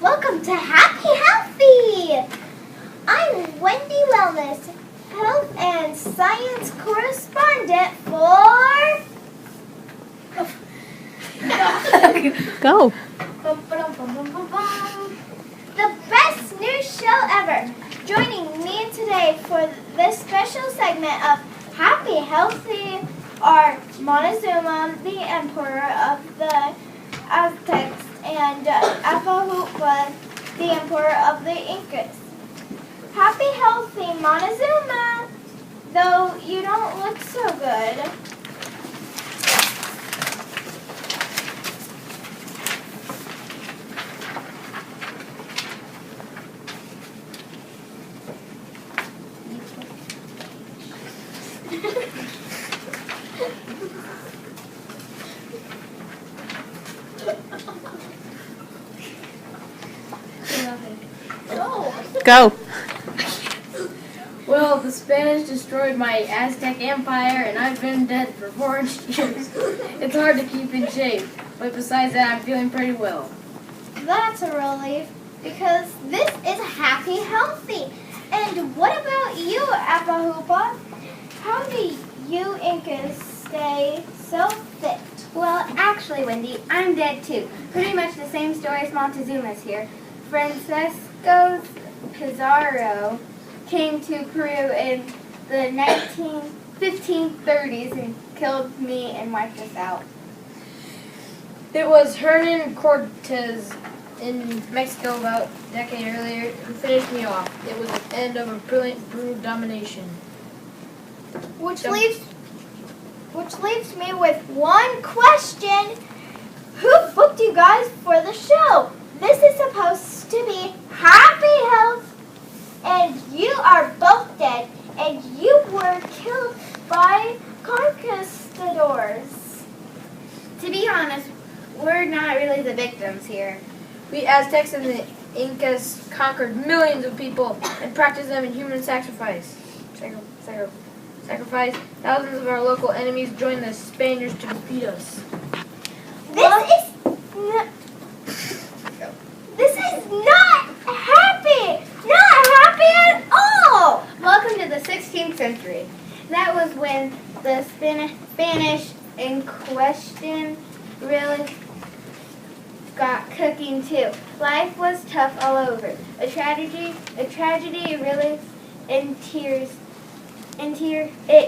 Welcome to Happy Healthy! I'm Wendy Wellness, Health and Science Correspondent for... Go. The best news show ever. Joining me today for this special segment of Happy Healthy are Montezuma, the Emperor of the Aztecs, and Atahualpa, the Emperor of the Incas. Happy Healthy, Montezuma, though you don't look so good. Go. Well, the Spanish destroyed my Aztec Empire, and I've been dead for 400 years. It's hard to keep in shape, but besides that, I'm feeling pretty well. That's a relief, because this is Happy Healthy. And what about you, Atahualpa? How do you Incas stay so fit? Well, actually, Wendy, I'm dead too. Pretty much the same story as Montezuma's here. Francisco Pizarro came to Peru in the 1530s and killed me and wiped us out. It was Hernan Cortez in Mexico about a decade earlier who finished me off. It was the end of a brilliant, brutal domination. Which leaves me with one question. Who booked you guys for the show? This is supposed to be Happy Health, and you are both dead, and you were killed by conquistadors. To be honest, we're not really the victims here. We Aztecs and the Incas conquered millions of people and practiced them in human sacrifice. Sacrifice. Thousands of our local enemies joined the Spaniards to defeat us. This is not happy! Not happy at all! Welcome to the 16th century. That was when the Spanish in question really got cooking too. Life was tough all over. A tragedy really it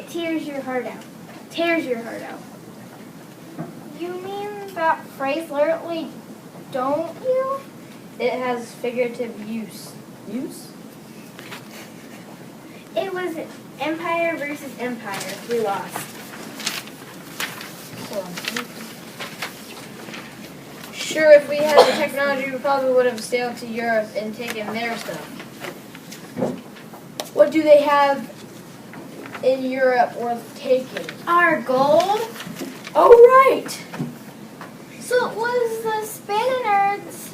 tears your heart out. Tears your heart out. You mean that phrase literally, don't you? It has figurative use. Use? It was empire versus empire. We lost. Sure, if we had the technology, we probably would have sailed to Europe and taken their stuff. What do they have in Europe worth taking? Our gold? Oh, right! So it was the Spaniards'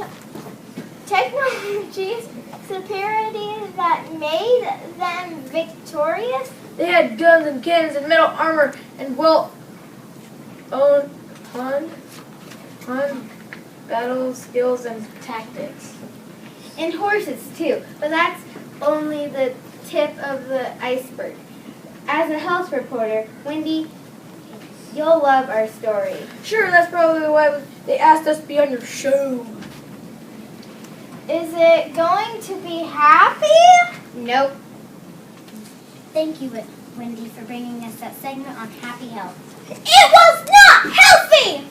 technology's superiority that made them victorious? They had guns and cannons and metal armor and well-honed battle skills and tactics. And horses too. But that's only the tip of the iceberg. As a health reporter, Wendy, you'll love our story. Sure, that's probably why they asked us to be on your show. Is it going to be happy? Nope. Thank you, Wendy, for bringing us that segment on Happy Health. It was not healthy!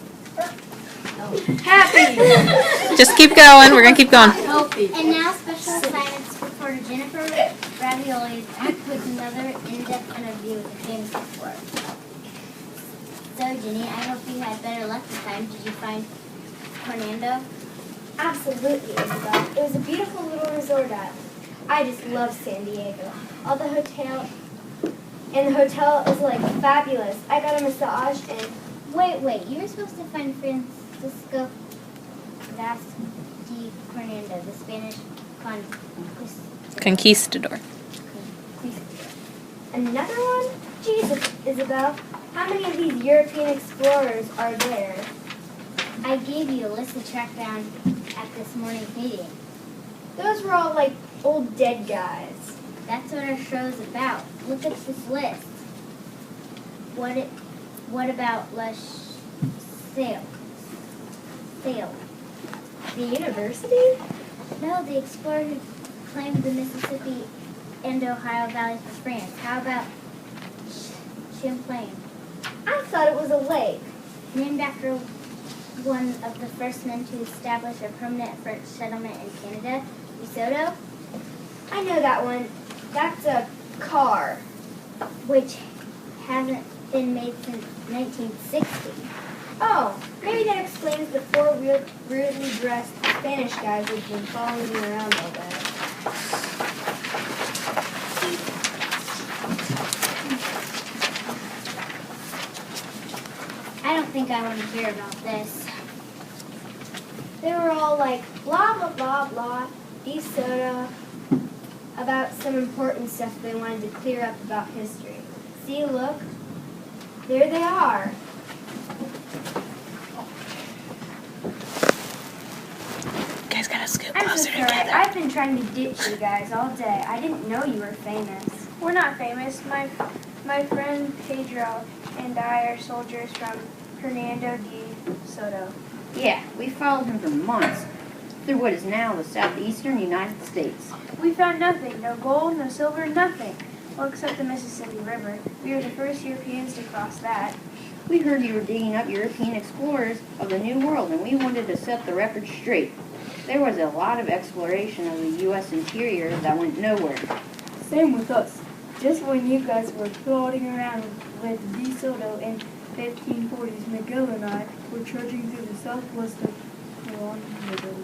Happy! Just keep going. We're going to keep going. Healthy. And now, special science reporter Jennifer Ravioli is back with another in-depth interview with a famous explorer. So, Jenny, I hope you had better luck this time. Did you find Fernando? Absolutely, Isabel. It was a beautiful little resort island. I just love San Diego. The hotel is like fabulous. I got a massage and... Wait, you were supposed to find Francisco Vaz de Fernando, the Spanish Conquistador. Another one? Jesus, Isabel. How many of these European explorers are there? I gave you a list to track down at at this morning's meeting? Those were all like old dead guys. That's what our show's about. Look at this list. What about Sale? The university? No, the explorer who claimed the Mississippi and Ohio valleys for France. How about Champlain? I thought it was a lake. Named after one of the first men to establish a permanent French settlement in Canada, DeSoto, I know that one. That's a car. which hasn't been made since 1960. Oh, maybe that explains the four weirdly dressed Spanish guys who've been following you around all day. I don't think I want to hear about this. They were all like, blah, blah, blah, blah, DeSoto, about some important stuff they wanted to clear up about history. See, look, there they are. You guys gotta scoot I'm so closer sorry. together. I've been trying to ditch you guys all day. I didn't know you were famous. We're not famous. My friend Pedro and I are soldiers from Hernando de Soto. Yeah, we followed him for months through what is now the southeastern United States. We found nothing, no gold, no silver, nothing. Well, except the Mississippi River. We were the first Europeans to cross that. We heard you were digging up European explorers of the New World, and we wanted to set the record straight. There was a lot of exploration of the U.S. interior that went nowhere. Same with us. Just when you guys were floating around with DeSoto in 1540s, Miguel and I were trudging through the southwest of Colombia.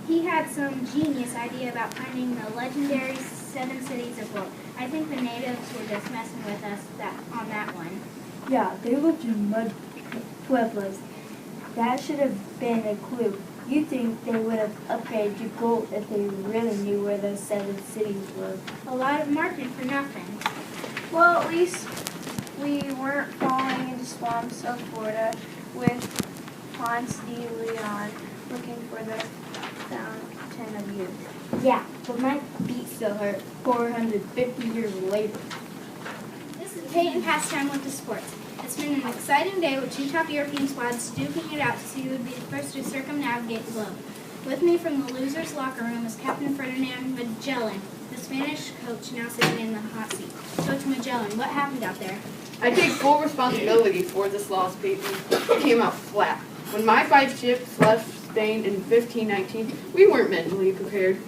He had some genius idea about finding the legendary 7 cities of gold. I think the natives were just messing with us on that one. Yeah, they lived in mud pueblos. That should have been a clue. You'd think they would have upgraded to gold if they really knew where those 7 cities were. A lot of marking for nothing. Well, at least we weren't falling into swamps of Florida with Ponce de Leon looking for the fountain of youth. Yeah, but my feet still hurt 450 years later. This is Peyton Pastime with the sports. It's been an exciting day with 2 top European squads duking it out to see who would be the first to circumnavigate the globe. With me from the losers' locker room is Captain Ferdinand Magellan, the Spanish coach now sitting in the hot seat. Coach Magellan, what happened out there? I take full responsibility for this loss, Peyton. It came out flat. When my 5 ships left Spain in 1519, we weren't mentally prepared.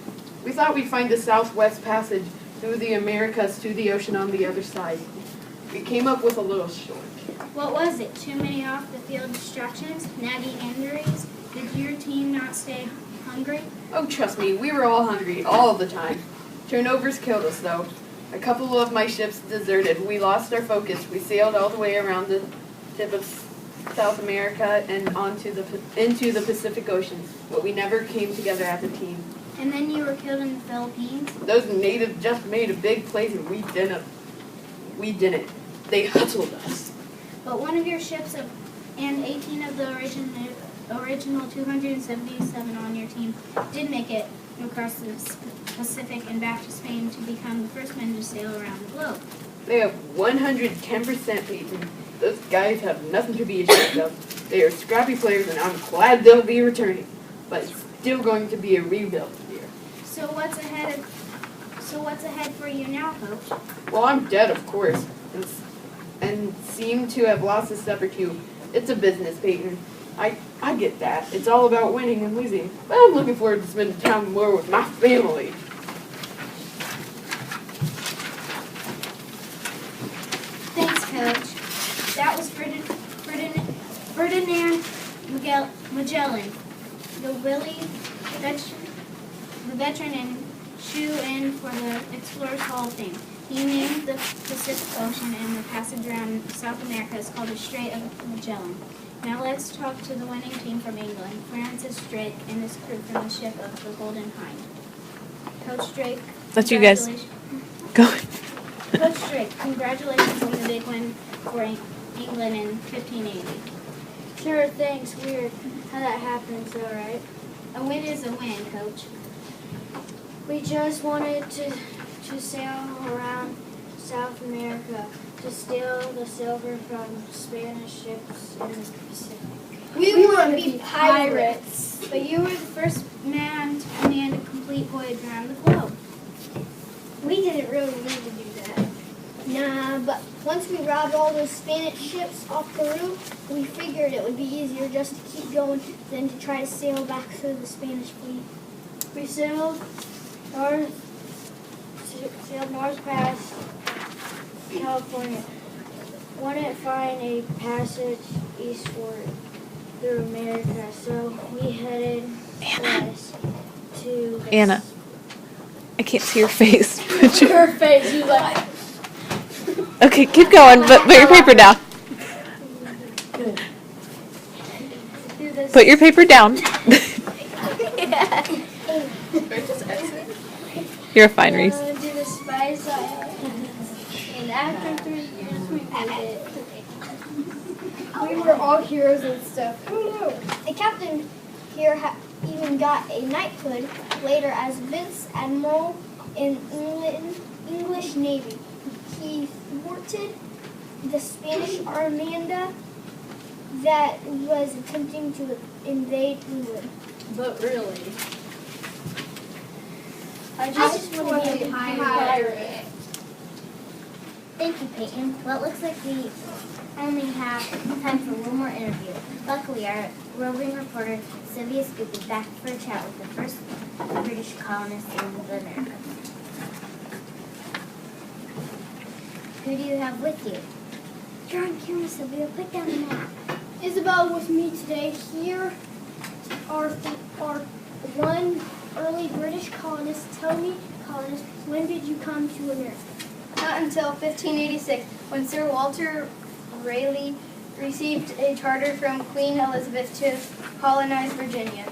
We thought we'd find the southwest passage through the Americas to the ocean on the other side. We came up with a little short. What was it? Too many off-the-field distractions? Nagging injuries? Did your team not stay hungry? Oh, trust me, we were all hungry all the time. Turnovers killed us, though. A couple of my ships deserted. We lost our focus. We sailed all the way around the tip of South America and into the Pacific Ocean, but we never came together as a team. And then you were killed in the Philippines? Those natives just made a big place and we didn't. They hustled us. But one of your ships and 18 of the original 277 on your team did make it across the Pacific and back to Spain to become the first men to sail around the globe. They have 110% Peyton. Those guys have nothing to be ashamed of. They are scrappy players and I'm glad they'll be returning. But it's still going to be a rebuild year. So what's ahead for you now, Coach? Well, I'm dead, of course, and seem to have lost a step or two. It's a business, Peyton. I get that. It's all about winning and losing. But I'm looking forward to spending time more with my family. Thanks, Coach. That was Ferdinand Magellan, the veteran and shoe-in for the Explorers Hall of Fame. He named the Pacific Ocean and the passage around South America is called the Strait of Magellan. Now let's talk to the winning team from England, Francis Drake and his crew from the ship of the Golden Hind. Coach Drake, That's you guys. Go. Coach Drake, congratulations on the big win for England in 1580. Sure, thanks. Weird how that happened, so right? A win is a win, Coach. We just wanted to sail around South America to steal the silver from Spanish ships in the Pacific. We want to be pirates. But you were the first man to command a complete voyage around the globe. We didn't really need to do that. Nah, but once we robbed all those Spanish ships off Peru, we figured it would be easier just to keep going than to try to sail back through the Spanish fleet. We sailed north past California. Wanted to find a passage eastward through America, so we headed west to the Anna. I can't see your face. But you- Her face, you like. okay, keep going, but put your paper down. Put your paper down. You're fine, Reese. to the Spice Island. And after 3 years, we made it. We were all heroes and stuff. Who knew? The captain here even got a knighthood later as Vice Admiral in English Navy. He thwarted the Spanish armada that was attempting to invade England. But really. I just want to be a pirate. Thank you, Peyton. Well, it looks like we only have time for one more interview. Luckily, our roving reporter, Sylvia Scoop, is back for a chat with the first British colonists in the Americas. Who do you have with you? You're on camera, Sylvia. Put down the map. Isabel with me today. Here are one early British colonist. Tell me, colonist, when did you come to America? Not until 1586, when Sir Walter Raleigh received a charter from Queen Elizabeth to colonize Virginia.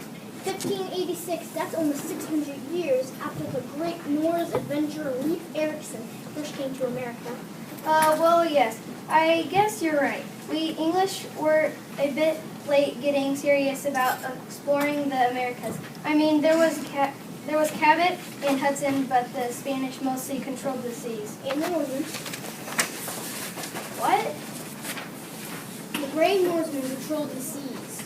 1586, that's almost 600 years after the great Norse adventurer Leif Erikson first came to America. Well, yes, I guess you're right. We English were a bit late getting serious about exploring the Americas. I mean, there was Cabot and Hudson, but the Spanish mostly controlled the seas. And the Normans. What? The Grey Norsemen controlled the seas.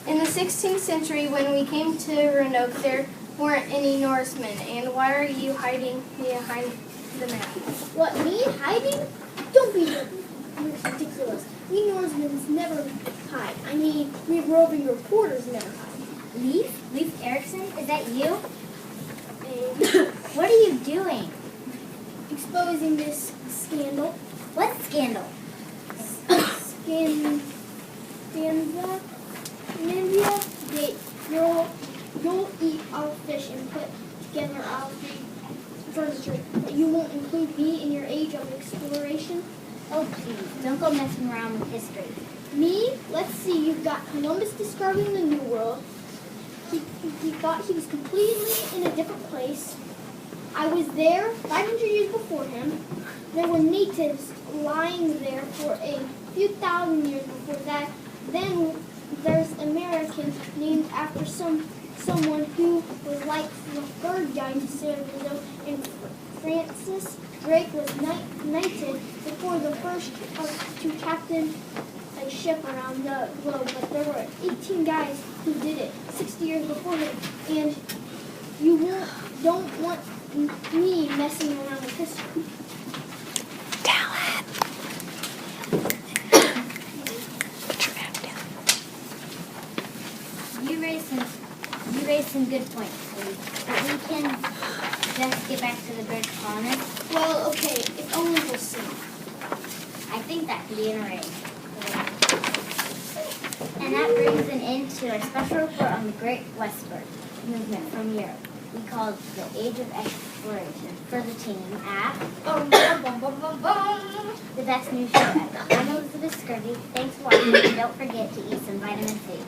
In the 16th century, when we came to Roanoke, there weren't any Norsemen. And why are you hiding behind the map? What, me hiding? Don't be ridiculous. We Norsemen never hide. I mean, we roving reporters never hide. Leif Erikson? Is that you? And What are you doing? exposing this scandal. What scandal? India, you'll eat our fish and put together our furniture. But you won't include me in your age of exploration. Oh, please, don't go messing around with history. Me? Let's see, you've got Columbus discovering the New World. He thought he was completely in a different place. I was there 500 years before him. There were natives lying there for a few thousand years before that. Then there's Americans named after someone who was like the third guy to sail the world, and Francis Drake was knighted before the first to captain a ship around the globe. But there were 18 guys who did it 60 years before him, and you don't want me messing around with history. Tell it. Put your map down. You raised some good points, Lee. But we can just get back to the British colonists. Well, okay, if only we'll see. I think that could be an arranged. And that brings an end to our special report on the Great Westward Movement from Europe. We call it the Age of Exploration for the team at the best new show ever. I'm Elizabeth Scurvy. Thanks for watching, and don't forget to eat some vitamin C.